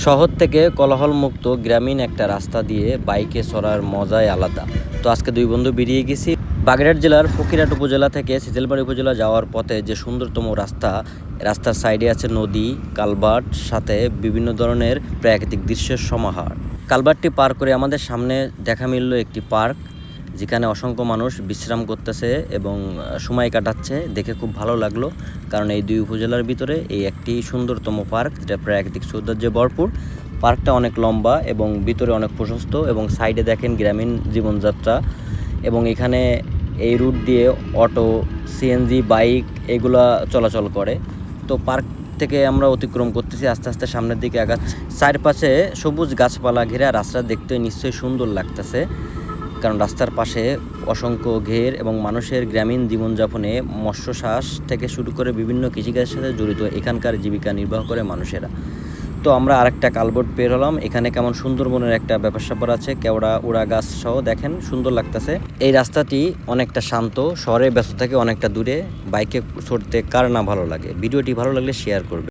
শহর থেকে কোলাহলমুক্ত গ্রামীণ একটা রাস্তা দিয়ে বাইকে চড়ার মজাই আলাদা। তো আজকে দুই বন্ধু বেরিয়ে গেছি বাগেরহাট জেলার ফকিরহাট উপজেলা থেকে সিজলবাড়ি উপজেলা যাওয়ার পথে যে সুন্দরতম রাস্তার সাইডে আছে নদী, কালভার্ট, সাথে বিভিন্ন ধরনের প্রাকৃতিক দৃশ্যের সমাহার। কালভার্টটি পার করে আমাদের সামনে দেখা মিলল একটি পার্ক, যেখানে অসংখ্য মানুষ বিশ্রাম করতেছে এবং সময় কাটাচ্ছে। দেখে খুব ভালো লাগলো, কারণ এই দুই উপজেলার ভিতরে এই একটি সুন্দরতম পার্ক, যেটা প্রাকৃতিক সৌন্দর্যে ভরপুর। পার্কটা অনেক লম্বা এবং ভিতরে অনেক প্রশস্ত, এবং সাইডে দেখেন গ্রামীণ জীবনযাত্রা। এবং এখানে এই রুট দিয়ে অটো, সিএনজি, বাইক এগুলা চলাচল করে। তো পার্ক থেকে আমরা অতিক্রম করতেছি, আস্তে আস্তে সামনের দিকে আগাচ্ছি। চারপাশে সবুজ গাছপালা ঘেরা রাস্তা দেখতে নিশ্চয়ই সুন্দর লাগতেছে, কারণ রাস্তার পাশে অসংখ্য ঘের এবং মানুষের গ্রামীণ জীবনযাপনে মৎস্য চাষ থেকে শুরু করে বিভিন্ন কৃষিকাজের সাথে জড়িত এখানকার জীবিকা নির্বাহ করে মানুষেরা। তো আমরা আরেকটা কালভার্ট পের হলাম। এখানে কেমন সুন্দরবনের একটা ব্যাপার স্যাপার আছে, কেওড়া উড়া গাছ সহ দেখেন সুন্দর লাগতেছে। এই রাস্তাটি অনেকটা শান্ত, শহরের ব্যস্ত থেকে অনেকটা দূরে। বাইকে চড়তে কার না ভালো লাগে। ভিডিওটি ভালো লাগলে শেয়ার করবে।